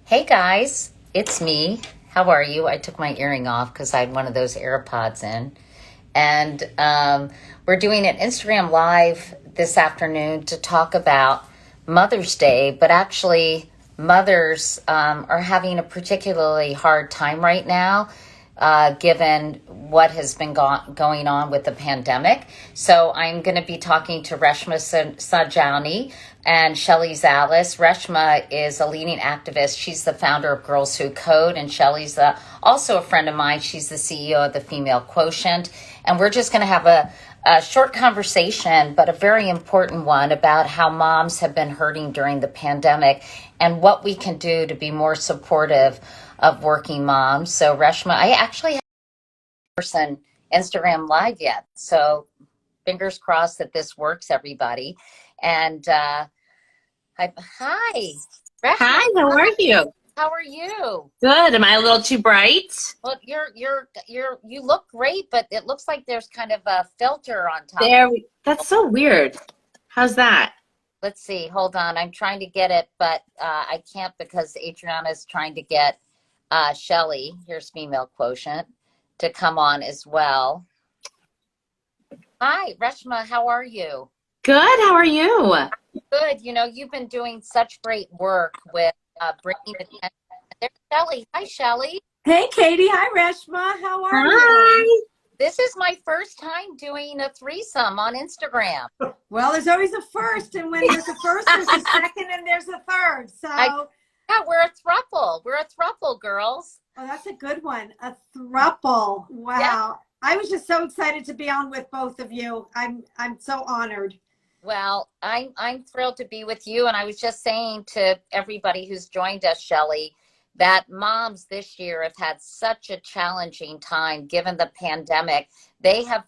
Hey guys, it's me. How are you? I took my earring off because I had one of those AirPods in. And we're doing an Instagram Live this afternoon to talk about Mother's Day, but actually, mothers are having a particularly hard time right now. Given what has been going on with the pandemic. So I'm going to be talking to Reshma Sajani and Shelley Zalis. Reshma is a leading activist. She's the founder of Girls Who Code, and Shelley's also a friend of mine. She's the CEO of the Female Quotient. And we're just going to have a short conversation, but a very important one about how moms have been hurting during the pandemic and what we can do to be more supportive of working moms. So Reshma, I actually haven't person Instagram Live yet. So fingers crossed that this works, everybody. And hi, Reshma. Hi, how are you? How are you? Good. Am I a little too bright? Well, you look great, but it looks like there's kind of a filter on top. That's so weird. How's that? Let's see. Hold on. I'm trying to get it, but I can't because Adriana is trying to get Shelley, here's Female Quotient, to come on as well. Hi, Reshma. How are you? Good. How are you? Good. You know, you've been doing such great work with bringing attention. There's Shelley. Hi, Shelley. Hey, Katie. Hi, Reshma. How are Hi. you? This is my first time doing a threesome on Instagram. Well, there's always a first, and when there's a first, there's a second, and there's a third. So, yeah, we're a throuple. We're a throuple, girls. oh, that's a good one. A throuple. Wow. Yeah. I was just so excited to be on with both of you. I'm so honored. Well, I'm thrilled to be with you, and I was just saying to everybody who's joined us, Shelley, that moms this year have had such a challenging time given the pandemic. They have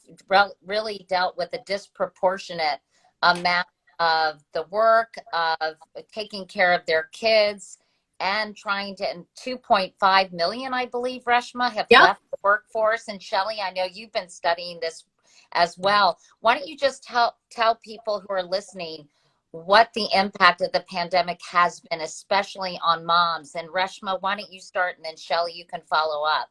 really dealt with a disproportionate amount of the work of taking care of their kids and trying to, and 2.5 million, I believe, Reshma, have left the workforce. And Shelley, I know you've been studying this as well. Why don't you just tell people who are listening what the impact of the pandemic has been, especially on moms. And Reshma, why don't you start, and then Shelley, you can follow up.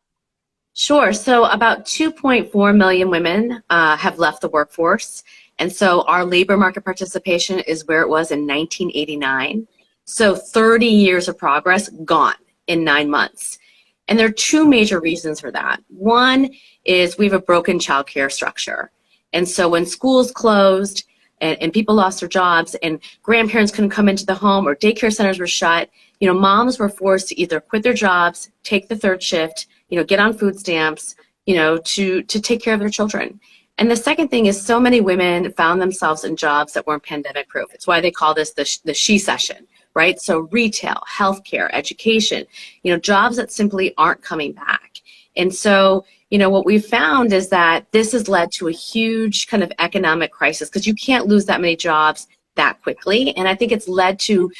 Sure. So about 2.4 million women have left the workforce. And so our labor market participation is where it was in 1989. So 30 years of progress gone in 9 months. And there are two major reasons for that. One is we have a broken childcare structure. And so when schools closed, and people lost their jobs and grandparents couldn't come into the home or daycare centers were shut, moms were forced to either quit their jobs, take the third shift, get on food stamps, to take care of their children. And the second thing is so many women found themselves in jobs that weren't pandemic proof. It's why they call this the she session, right? So retail, healthcare, education, jobs that simply aren't coming back. And so, what we've found is that this has led to a huge kind of economic crisis because you can't lose that many jobs that quickly. And I think it's led to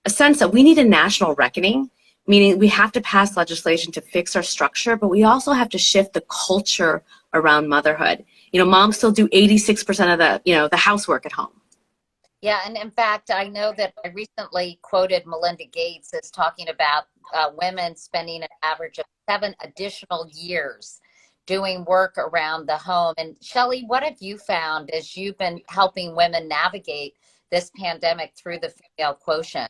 a sense that we need a national reckoning, meaning we have to pass legislation to fix our structure, but we also have to shift the culture around motherhood. Moms still do 86% of the housework at home. Yeah, and in fact, I know that I recently quoted Melinda Gates as talking about women spending an average of 7 additional years doing work around the home. And Shelley, what have you found as you've been helping women navigate this pandemic through the Female Quotient?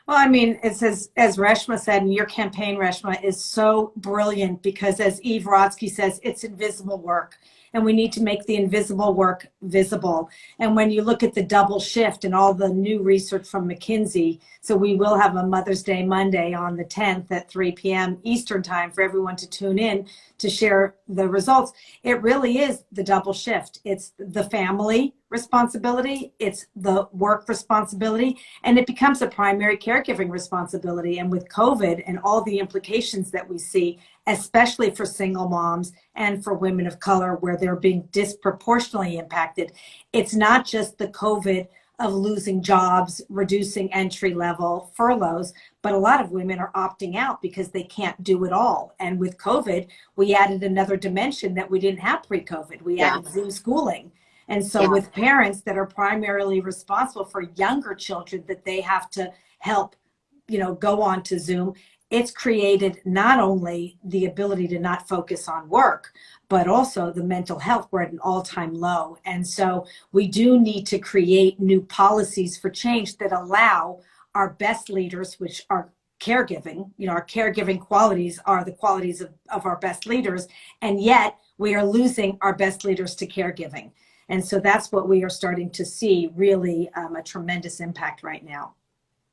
Well, I mean, it's as Reshma said, and your campaign, Reshma, is so brilliant because as Eve Rodsky says, it's invisible work. And we need to make the invisible work visible. And when you look at the double shift and all the new research from McKinsey, so we will have a Mother's Day Monday on the 10th at 3 p.m. Eastern time for everyone to tune in to share the results. It really is the double shift. It's the family responsibility, it's the work responsibility, and it becomes a primary caregiving responsibility. And with COVID and all the implications that we see, especially for single moms and for women of color where they're being disproportionately impacted, it's not just the COVID of losing jobs, reducing entry level furloughs, but a lot of women are opting out because they can't do it all. And with COVID, we added another dimension that we didn't have pre-COVID. We added Zoom schooling. And so with parents that are primarily responsible for younger children that they have to help go on to Zoom, it's created not only the ability to not focus on work, but also the mental health. We're at an all-time low. And so we do need to create new policies for change that allow our best leaders, which are caregiving, our caregiving qualities are the qualities of our best leaders. And yet we are losing our best leaders to caregiving. And so that's what we are starting to see, really a tremendous impact right now.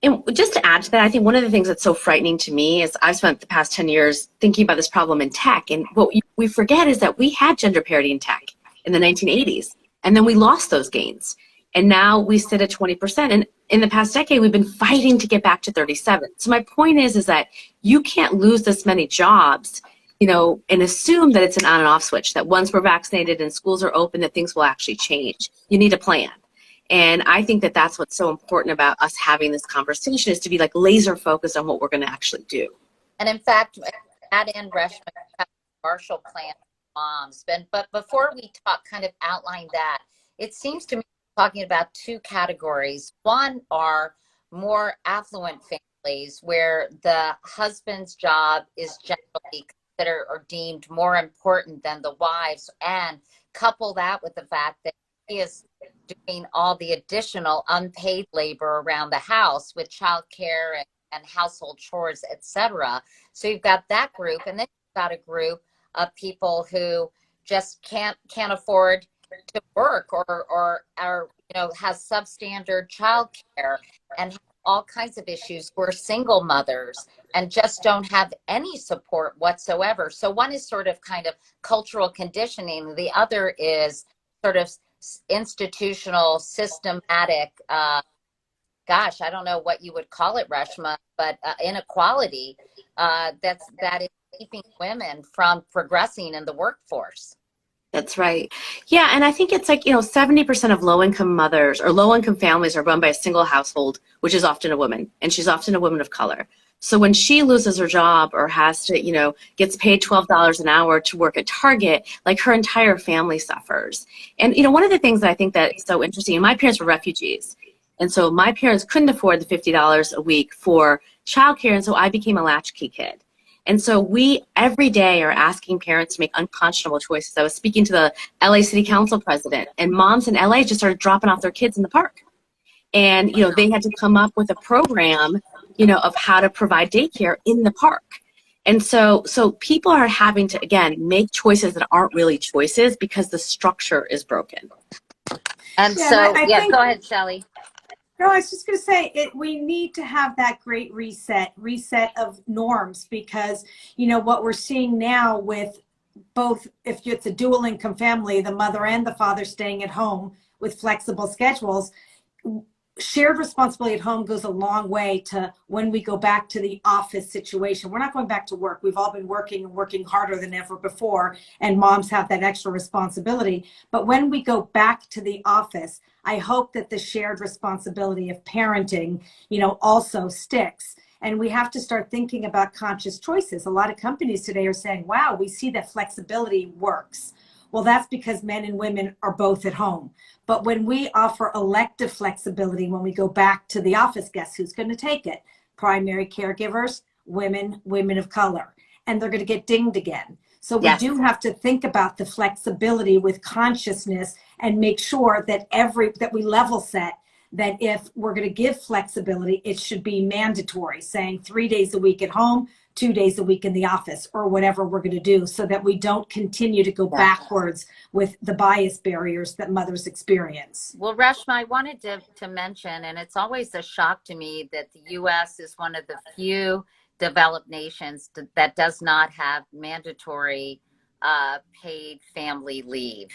And just to add to that, I think one of the things that's so frightening to me is I've spent the past 10 years thinking about this problem in tech. And what we forget is that we had gender parity in tech in the 1980s, and then we lost those gains. And now we sit at 20%. And in the past decade, we've been fighting to get back to 37. So my point is that you can't lose this many jobs, and assume that it's an on and off switch, that once we're vaccinated and schools are open, that things will actually change. You need a plan. And I think that that's what's so important about us having this conversation, is to be like laser focused on what we're going to actually do. And in fact, add in Reshma, Marshall Plan for moms. But before we kind of outline that, it seems to me talking about two categories. One are more affluent families where the husband's job is generally considered or deemed more important than the wives, and couple that with the fact that he is doing all the additional unpaid labor around the house with childcare and household chores, etc. So you've got that group, and then you've got a group of people who just can't afford to work or has substandard childcare and have all kinds of issues, who are single mothers and just don't have any support whatsoever. So one is sort of kind of cultural conditioning. The other is sort of institutional, systematic, I don't know what you would call it, Reshma, but inequality that is keeping women from progressing in the workforce. That's right. Yeah, and I think it's like, 70% of low-income mothers or low-income families are run by a single household, which is often a woman, and she's often a woman of color. So when she loses her job or has to, gets paid $12 an hour to work at Target, like her entire family suffers. And, one of the things that I think that is so interesting, and my parents were refugees. And so my parents couldn't afford the $50 a week for childcare, and so I became a latchkey kid. And so we every day are asking parents to make unconscionable choices. I was speaking to the LA City Council president, and moms in LA just started dropping off their kids in the park. And, they had to come up with a program, of how to provide daycare in the park. And so people are having to, again, make choices that aren't really choices because the structure is broken. And go ahead, Shelley. No, I was just going to say, we need to have that great reset of norms, because, what we're seeing now with both, if it's a dual income family, the mother and the father staying at home with flexible schedules, shared responsibility at home goes a long way to when we go back to the office situation. We're not going back to work. We've all been working and working harder than ever before, and moms have that extra responsibility. But when we go back to the office, I hope that the shared responsibility of parenting, also sticks. And we have to start thinking about conscious choices. A lot of companies today are saying, wow, we see that flexibility works. Well, that's because men and women are both at home. But when we offer elective flexibility, when we go back to the office, guess who's going to take it? Primary caregivers, women of color. And they're going to get dinged again. So we do have to think about the flexibility with consciousness and make sure that that we level set, that if we're going to give flexibility, it should be mandatory, saying 3 days a week at home, 2 days a week in the office, or whatever we're going to do, so that we don't continue to go backwards with the bias barriers that mothers experience. Well, Reshma, I wanted to mention, and it's always a shock to me that the U.S. is one of the few developed nations that does not have mandatory paid family leave.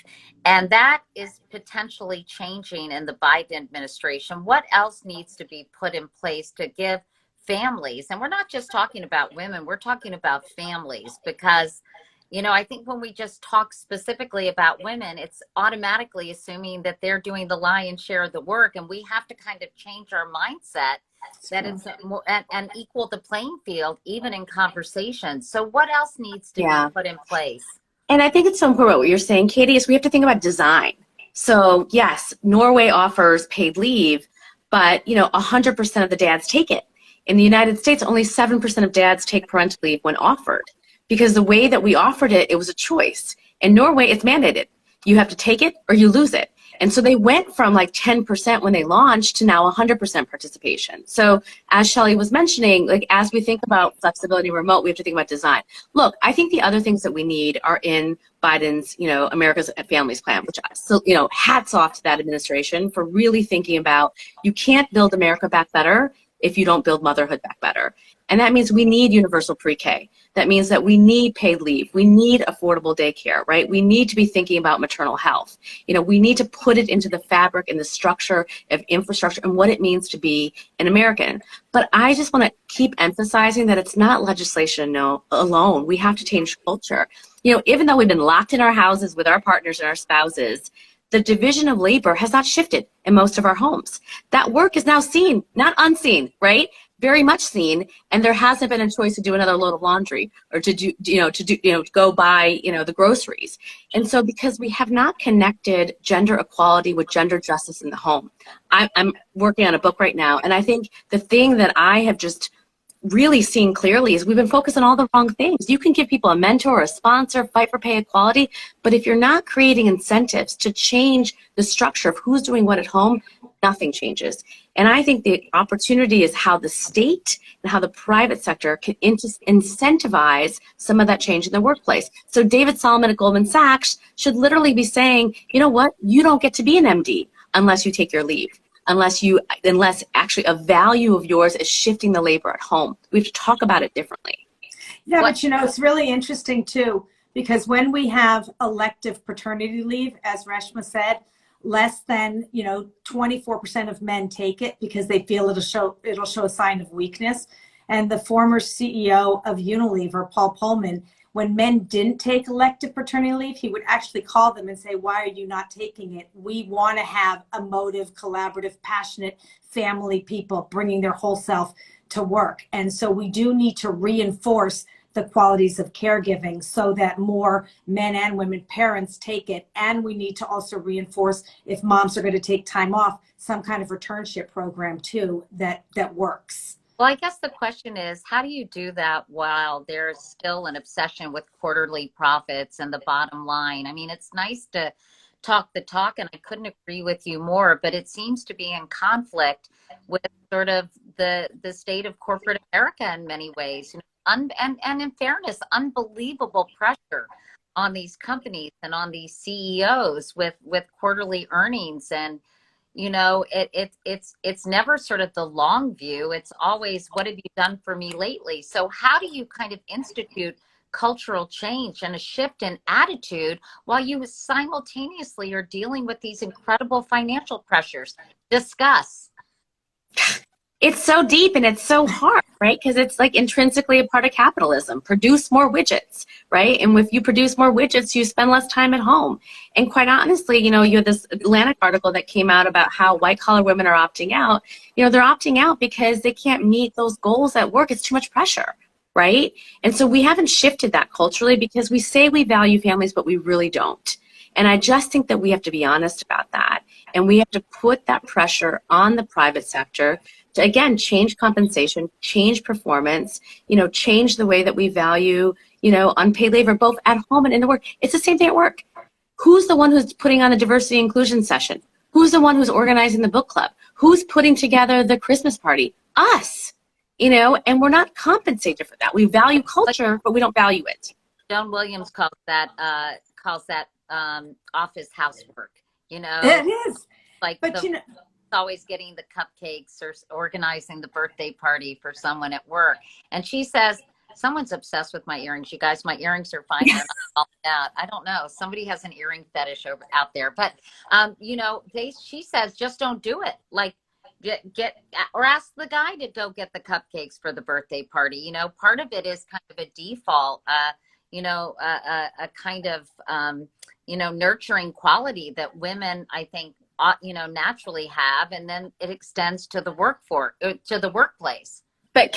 And that is potentially changing in the Biden administration. What else needs to be put in place to give families, and we're not just talking about women, we're talking about families, because I think when we just talk specifically about women, it's automatically assuming that they're doing the lion's share of the work, and we have to kind of change our mindset that it's more and equal the playing field even in conversations. So what else needs to be put in place? And I think it's so important what you're saying, Katie, is we have to think about design. So yes, Norway offers paid leave, but 100% of the dads take it. In the United States, only 7% of dads take parental leave when offered, because the way that we offered it, it was a choice. In Norway, it's mandated. You have to take it or you lose it. And so they went from like 10% when they launched to now 100% participation. So as Shelley was mentioning, like as we think about flexibility remote, we have to think about design. Look, I think the other things that we need are in Biden's, America's Families Plan, which, hats off to that administration for really thinking about, you can't build America back better if you don't build motherhood back better. And that means we need universal pre-K. That means that we need paid leave. We need affordable daycare, right? We need to be thinking about maternal health. We need to put it into the fabric and the structure of infrastructure and what it means to be an American. But I just want to keep emphasizing that it's not legislation alone. We have to change culture. Even though we've been locked in our houses with our partners and our spouses, the division of labor has not shifted in most of our homes. That work is now seen, not unseen, right? Very much seen, and there hasn't been a choice to do another load of laundry or to go buy, the groceries. And so because we have not connected gender equality with gender justice in the home, I'm working on a book right now, and I think the thing that I have just really seen clearly is we've been focused on all the wrong things. You can give people a mentor, a sponsor, fight for pay equality, but if you're not creating incentives to change the structure of who's doing what at home, nothing changes. And I think the opportunity is how the state and how the private sector can incentivize some of that change in the workplace. So David Solomon at Goldman Sachs should literally be saying, you know what, you don't get to be an MD unless you take your leave. Unless actually a value of yours is shifting the labor at home. We have to talk about it differently. Yeah, but it's really interesting too, because when we have elective paternity leave, as Reshma said, less than 24% of men take it because they feel it'll show a sign of weakness. And the former CEO of Unilever, Paul Pullman, when men didn't take elective paternity leave, he would actually call them and say, why are you not taking it? We want to have emotive, collaborative, passionate family people bringing their whole self to work. And so we do need to reinforce the qualities of caregiving so that more men and women parents take it. And we need to also reinforce, if moms are going to take time off, some kind of returnship program too that works. Well, I guess the question is, how do you do that while there's still an obsession with quarterly profits and the bottom line? I mean, it's nice to talk the talk, and I couldn't agree with you more, but it seems to be in conflict with sort of the state of corporate America in many ways. And in fairness, unbelievable pressure on these companies and on these CEOs with quarterly earnings. And it's never sort of the long view. It's always, what have you done for me lately? So how do you kind of institute cultural change and a shift in attitude while you simultaneously are dealing with these incredible financial pressures? Discuss. It's so deep and it's so hard, right? Because it's like intrinsically a part of capitalism. Produce more widgets, right? And if you produce more widgets, you spend less time at home. And quite honestly, you had this Atlantic article that came out about how white collar women are opting out. They're opting out because they can't meet those goals at work. It's too much pressure, right? And so we haven't shifted that culturally because we say we value families, but we really don't. And I just think that we have to be honest about that. And we have to put that pressure on the private sector to, again, change compensation, change performance, change the way that we value, unpaid labor, both at home and in the work. It's the same thing at work. Who's the one who's putting on the diversity inclusion session? Who's the one who's organizing the book club? Who's putting together the Christmas party? Us, and we're not compensated for that. We value culture, but we don't value it. Joan Williams calls that office housework, It is. It's always getting the cupcakes or organizing the birthday party for someone at work. And she says, someone's obsessed with my earrings. You guys, my earrings are fine. They're not falling out. I don't know. Somebody has an earring fetish out there. But, she says, just don't do it. Like, get or ask the guy to go get the cupcakes for the birthday party. Part of it is kind of a default, a kind of, nurturing quality that women, I think, naturally have, and then it extends to the workplace. But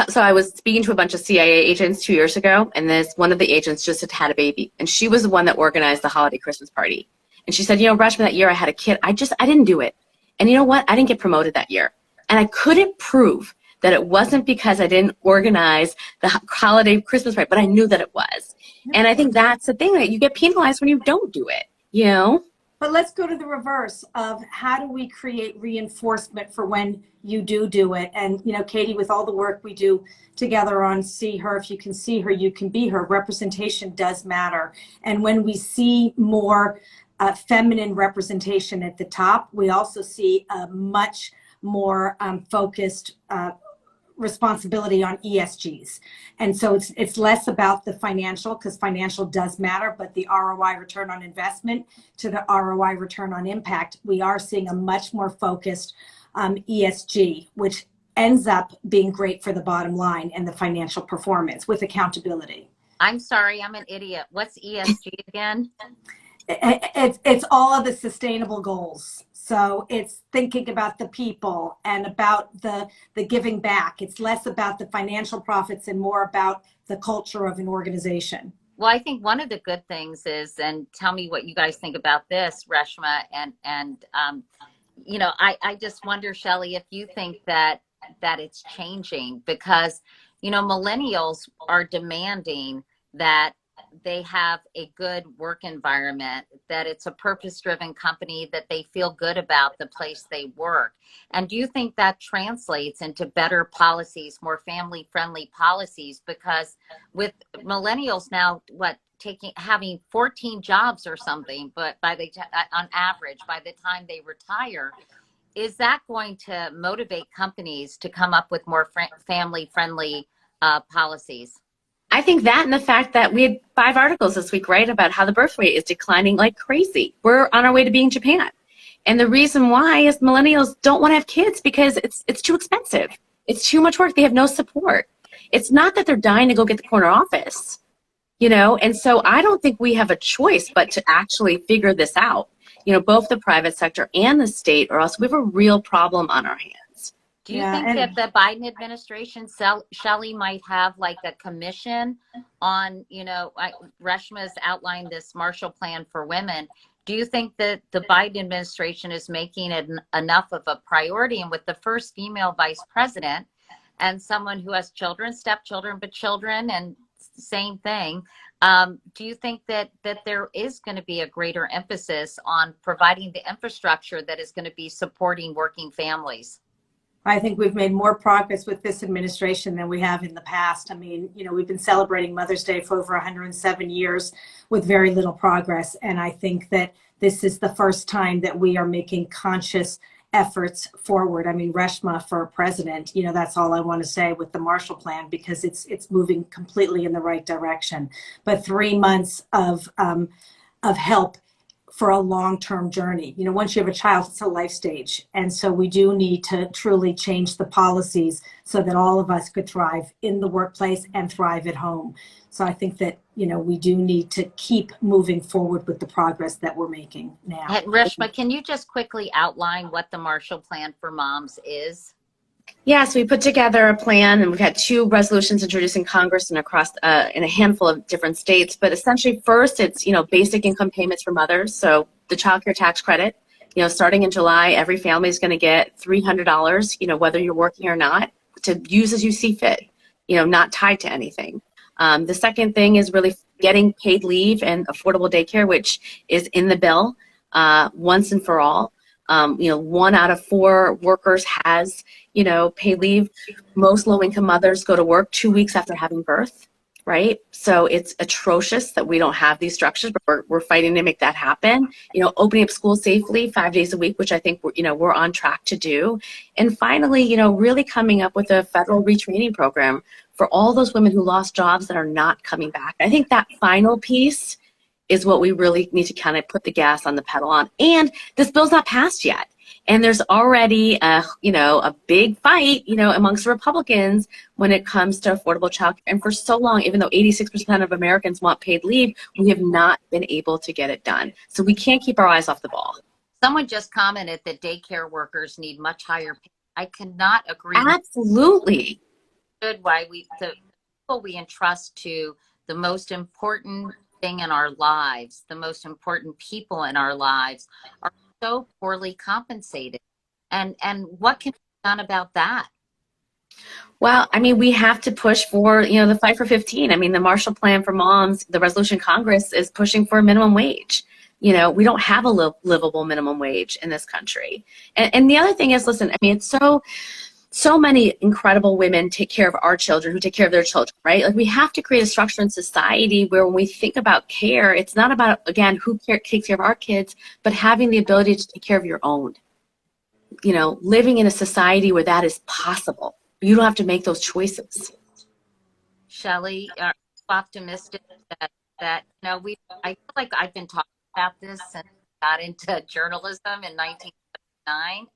so I was speaking to a bunch of CIA agents 2 years ago, and one of the agents just had a baby, and she was the one that organized the holiday Christmas party. And she said, Reshma, that year I had a kid. I didn't do it. And you know what? I didn't get promoted that year. And I couldn't prove that it wasn't because I didn't organize the holiday Christmas right, but I knew that it was. And I think that's the thing, that you get penalized when you don't do it, you know? But let's go to the reverse of how do we create reinforcement for when you do it. And, you know, Katie, with all the work we do together on See Her, if you can see her, you can be her. Representation does matter. And when we see more feminine representation at the top, we also see a much more focused responsibility on ESGs. And so it's less about the financial, because financial does matter, but the ROI, return on investment, to the ROI, return on impact, we are seeing a much more focused ESG, which ends up being great for the bottom line and the financial performance with accountability. I'm sorry, I'm an idiot. What's ESG again? It's all of the sustainable goals. So it's thinking about the people and about the giving back. It's less about the financial profits and more about the culture of an organization. Well, I think one of the good things is, and tell me what you guys think about this, Reshma, and you know, I just wonder, Shelley, if you think that it's changing, because, you know, millennials are demanding that they have a good work environment, that it's a purpose-driven company, that they feel good about the place they work. And do you think that translates into better policies, more family-friendly policies? Because with millennials now, having 14 jobs or something, but on average, by the time they retire, is that going to motivate companies to come up with more family-friendly policies? I think that, and the fact that we had 5 articles this week, right, about how the birth rate is declining like crazy. We're on our way to being Japan. And the reason why is millennials don't want to have kids because it's too expensive. It's too much work. They have no support. It's not that they're dying to go get the corner office, you know? And so I don't think we have a choice but to actually figure this out. You know, both the private sector and the state, or else we have a real problem on our hands. Do you think that the Biden administration, Shelley, might have like a commission on, you know, Reshma's outlined this Marshall Plan for women. Do you think that the Biden administration is making it enough of a priority? And with the first female vice president and someone who has children, stepchildren, but children, and same thing, do you think that there is going to be a greater emphasis on providing the infrastructure that is going to be supporting working families? I think we've made more progress with this administration than we have in the past. I mean, you know, we've been celebrating Mother's Day for over 107 years with very little progress. And I think that this is the first time that we are making conscious efforts forward. I mean, Reshma for president, you know, that's all I want to say with the Marshall Plan, because it's moving completely in the right direction. But 3 months of help for a long-term journey. You know, once you have a child, it's a life stage. And so we do need to truly change the policies so that all of us could thrive in the workplace and thrive at home. So I think that, you know, we do need to keep moving forward with the progress that we're making now. Reshma, can you just quickly outline what the Marshall Plan for Moms is? Yeah, so we put together a plan, and we've had 2 resolutions introduced in Congress and across in a handful of different states. But essentially, first, it's, you know, basic income payments for mothers. So the child care tax credit, you know, starting in July, every family is going to get $300, you know, whether you're working or not, to use as you see fit, you know, not tied to anything. The second thing is really getting paid leave and affordable daycare, which is in the bill once and for all. You know, 1 out of 4 workers has, you know, paid leave. Most low-income mothers go to work 2 weeks after having birth, right? So it's atrocious that we don't have these structures, but we're fighting to make that happen. You know, opening up schools safely 5 days a week, which I think we're on track to do. And finally, you know, really coming up with a federal retraining program for all those women who lost jobs that are not coming back. I think that final piece is what we really need to kind of put the gas on the pedal on. And this bill's not passed yet. And there's already a big fight, you know, amongst Republicans when it comes to affordable child care. And for so long, even though 86% of Americans want paid leave, we have not been able to get it done. So we can't keep our eyes off the ball. Someone just commented that daycare workers need much higher pay. I cannot agree. Absolutely. Why the people we entrust to the most important thing in our lives, the most important people in our lives, are so poorly compensated. And what can be done about that? Well, I mean, we have to push for, the fight for 15. I mean, the Marshall Plan for Moms, the resolution Congress is pushing for a minimum wage. We don't have a livable minimum wage in this country. And the other thing is, listen, I mean, it's so many incredible women take care of our children who take care of their children, right? Like, we have to create a structure in society where when we think about care, it's not about, again, who takes care of our kids, but having the ability to take care of your own. Living in a society where that is possible. You don't have to make those choices. Shelley, are you optimistic that I feel like I've been talking about this since I got into journalism in 1979,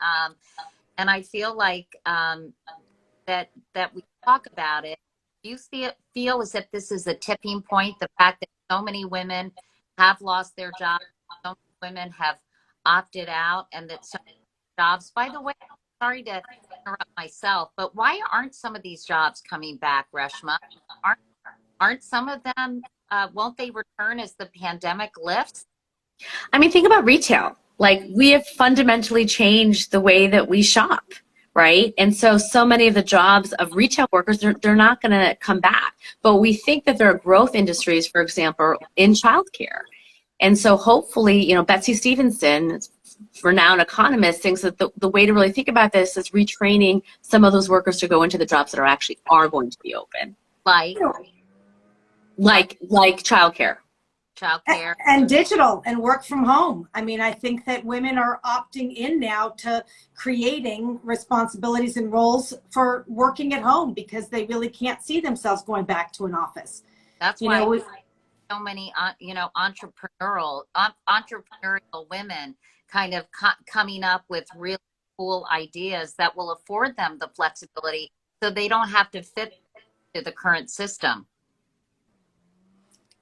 and I feel like that we talk about it. Do you feel as if this is a tipping point? The fact that so many women have lost their jobs, so many women have opted out, and that so many jobs. By the way, sorry to interrupt myself, but why aren't some of these jobs coming back, Reshma? Aren't some of them? Won't they return as the pandemic lifts? I mean, think about retail. Like, we have fundamentally changed the way that we shop, right? And so many of the jobs of retail workers, they're not going to come back. But we think that there are growth industries, for example, in childcare. And so hopefully, Betsy Stevenson, renowned economist, thinks that the way to really think about this is retraining some of those workers to go into the jobs that are going to be open. Like childcare. Childcare. And digital and work from home. I mean, I think that women are opting in now to creating responsibilities and roles for working at home because they really can't see themselves going back to an office. That's why so many, entrepreneurial women kind of coming up with really cool ideas that will afford them the flexibility so they don't have to fit to the current system.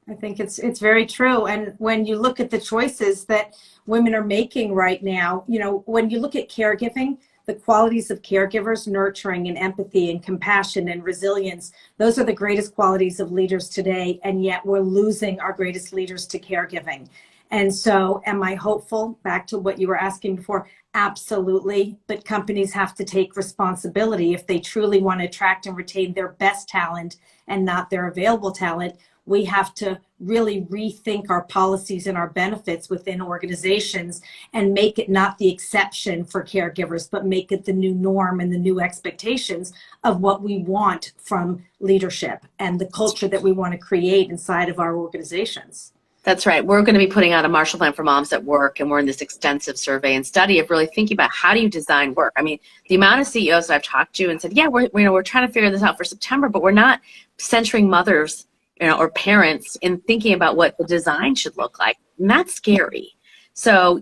I think it's very true. And when you look at the choices that women are making right now, when you look at caregiving, the qualities of caregivers, nurturing and empathy and compassion and resilience, those are the greatest qualities of leaders today. And yet we're losing our greatest leaders to caregiving. And so am I hopeful? Back to what you were asking before, absolutely. But companies have to take responsibility if they truly want to attract and retain their best talent and not their available talent. We have to really rethink our policies and our benefits within organizations and make it not the exception for caregivers, but make it the new norm and the new expectations of what we want from leadership and the culture that we want to create inside of our organizations. That's right. We're going to be putting out a Marshall Plan for Moms at Work, and we're in this extensive survey and study of really thinking about how do you design work. I mean, the amount of CEOs that I've talked to and said, yeah, we're trying to figure this out for September, but we're not centering mothers or parents in thinking about what the design should look like. And that's scary. So,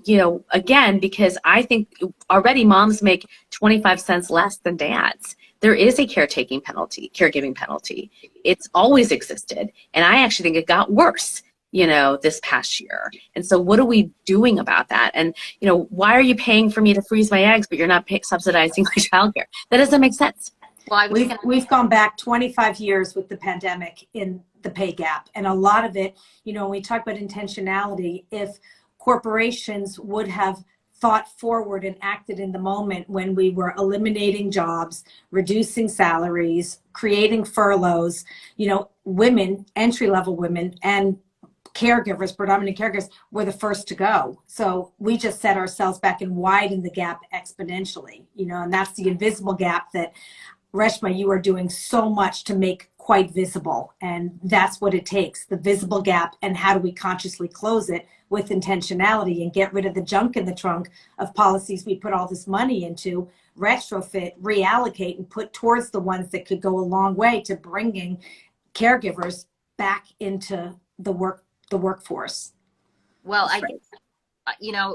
again, because I think already moms make 25 cents less than dads. There is a caregiving penalty. It's always existed. And I actually think it got worse, this past year. And so what are we doing about that? And, why are you paying for me to freeze my eggs, but you're not subsidizing my childcare? That doesn't make sense. Well, we've gone back 25 years with the pandemic in the pay gap. And a lot of it, when we talk about intentionality, if corporations would have thought forward and acted in the moment when we were eliminating jobs, reducing salaries, creating furloughs, women, entry-level women, and caregivers, predominant caregivers, were the first to go. So we just set ourselves back and widened the gap exponentially, and that's the invisible gap that Reshma, you are doing so much to make quite visible. And that's what it takes, the visible gap. And how do we consciously close it with intentionality and get rid of the junk in the trunk of policies we put all this money into, retrofit, reallocate, and put towards the ones that could go a long way to bringing caregivers back into the workforce. Well, it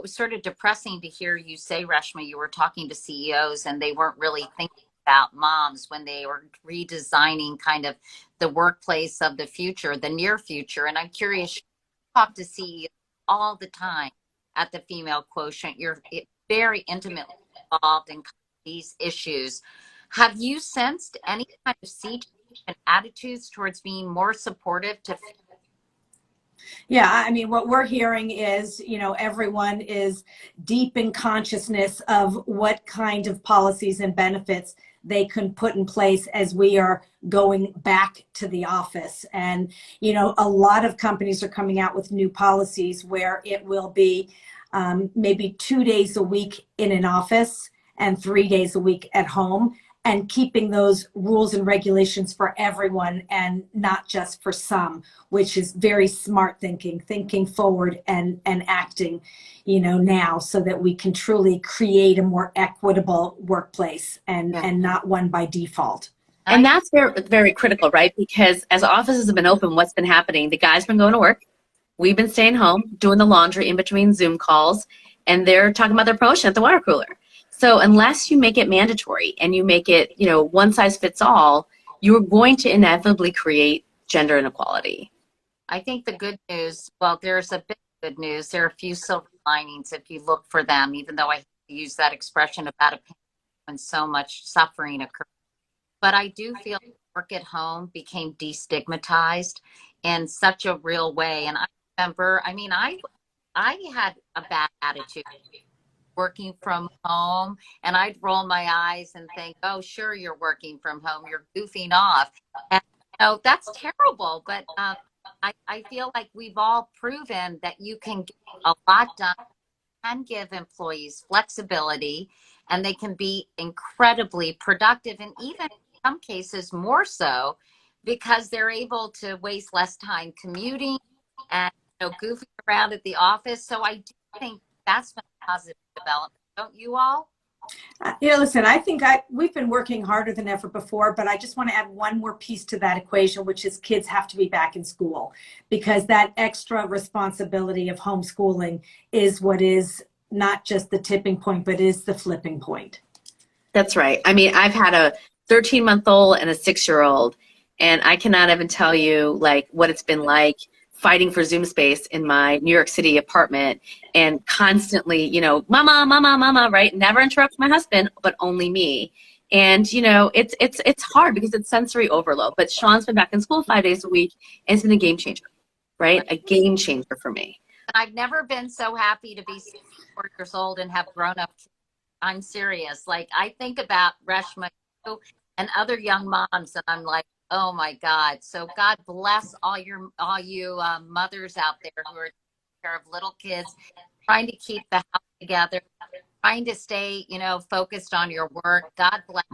was sort of depressing to hear you say, Reshma, you were talking to CEOs and they weren't really thinking about moms when they were redesigning kind of the workplace of the future, the near future. And I'm curious, you talk to CEOs all the time at the Female Quotient. You're very intimately involved in these issues. Have you sensed any kind of sea change in attitudes towards being more supportive to? Yeah, I mean, what we're hearing is, everyone is deep in consciousness of what kind of policies and benefits they can put in place as we are going back to the office. And, a lot of companies are coming out with new policies where it will be maybe 2 days a week in an office and 3 days a week at home, and keeping those rules and regulations for everyone and not just for some, which is very smart thinking forward and acting, now, so that we can truly create a more equitable workplace and not one by default. And that's very, very critical, right? Because as offices have been open, what's been happening? The guys been going to work. We've been staying home, doing the laundry in between Zoom calls, and they're talking about their promotion at the water cooler. So unless you make it mandatory and you make it, one size fits all, you're going to inevitably create gender inequality. I think the good news, well, there's a bit of good news. There are a few silver linings if you look for them, even though I use that expression about a pandemic when so much suffering occurred. But I do feel work at home became destigmatized in such a real way. And I remember, I had a bad attitude working from home, and I'd roll my eyes and think, oh, sure, you're working from home, you're goofing off. And that's terrible. But I feel like we've all proven that you can get a lot done, can give employees flexibility, and they can be incredibly productive, and even in some cases more so, because they're able to waste less time commuting and goofing around at the office. So I do think that's been a positive development. Don't you all? Listen, I think we've been working harder than ever before, but I just want to add one more piece to that equation, which is kids have to be back in school, because that extra responsibility of homeschooling is what is not just the tipping point, but is the flipping point. That's right. I mean, I've had a 13-month-old and a 6-year-old, and I cannot even tell you what it's been like fighting for Zoom space in my New York City apartment and constantly, mama, mama, mama, right? Never interrupt my husband, but only me. And, it's hard because it's sensory overload. But Sean's been back in school 5 days a week, and it's been a game changer, right? A game changer for me. I've never been so happy to be 64 years old and have grown up kids. I'm serious. I think about Reshma and other young moms, and I'm like, oh my God. So God bless all you mothers out there who are taking care of little kids, trying to keep the house together, trying to stay, focused on your work. God bless.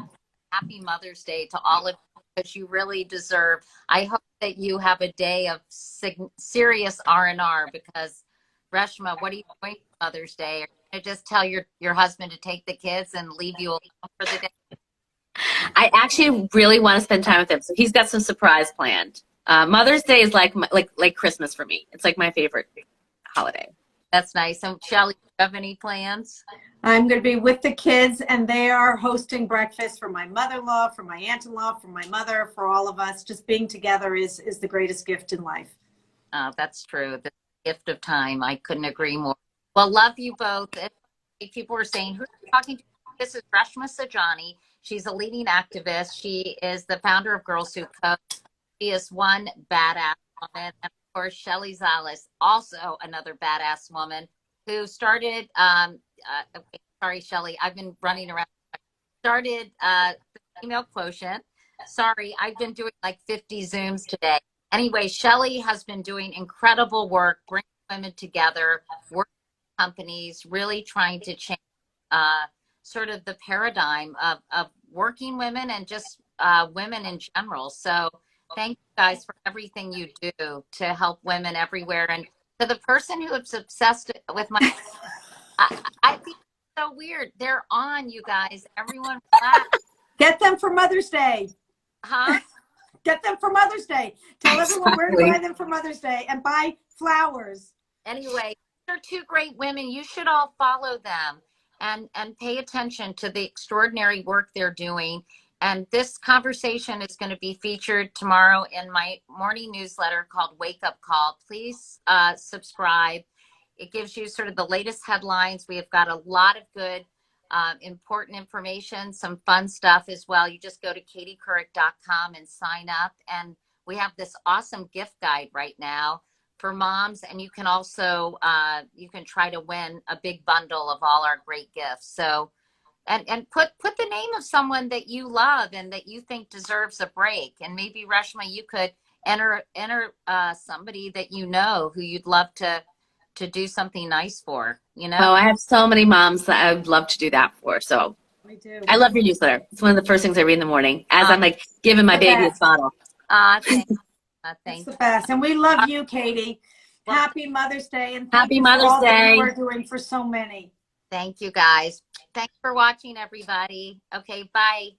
Happy Mother's Day to all of you, because you really deserve. I hope that you have a day of serious R&R, because Reshma, what are you doing for Mother's Day? Are you going to just tell your husband to take the kids and leave you alone for the day? I actually really want to spend time with him, so he's got some surprise planned. Mother's Day is like Christmas for me. It's like my favorite holiday. That's nice. So, Shelley, do you have any plans? I'm going to be with the kids, and they are hosting breakfast for my mother-in-law, for my aunt-in-law, for my mother, for all of us. Just being together is the greatest gift in life. Oh, that's true. The gift of time. I couldn't agree more. Well, love you both. People were saying, who are you talking to? This is Reshma Sajani. She's a leading activist. She is the founder of Girls Who Cook. She is one badass woman. And of course, Shelley Zalis, also another badass woman who started, sorry, Shelley, I've been running around. Started the Female Quotient. Sorry, I've been doing like 50 Zooms today. Anyway, Shelley has been doing incredible work, bringing women together, working with companies, really trying to change sort of the paradigm of working women and just women in general. So thank you guys for everything you do to help women everywhere. And to the person who is obsessed with my, I think it's so weird. They're on, you guys. Everyone relax. Get them for Mother's Day. Huh? Get them for Mother's Day. Tell everyone where to buy them for Mother's Day, and buy flowers. Anyway, they're two great women. You should all follow them and pay attention to the extraordinary work they're doing. And this conversation is going to be featured tomorrow in my morning newsletter called Wake Up Call. Please subscribe. It gives you sort of the latest headlines. We have got a lot of good, important information, some fun stuff as well. You just go to katiecouric.com and sign up. And we have this awesome gift guide right now for moms, and you can also you can try to win a big bundle of all our great gifts. So and put the name of someone that you love and that you think deserves a break. And maybe Reshma, you could enter somebody that you know who you'd love to do something nice for, you know? Oh, I have so many moms that I would love to do that for. So We do. I love your newsletter. It's one of the first things I read in the morning as I'm like giving my The baby his best. bottle. Thank It's you. the best. And we love you, Katie. Well, Happy Mother's Day. And thank Happy you for Mother's all that you Day. are doing for so many. thank you guys. Thanks for watching, everybody. Okay, bye.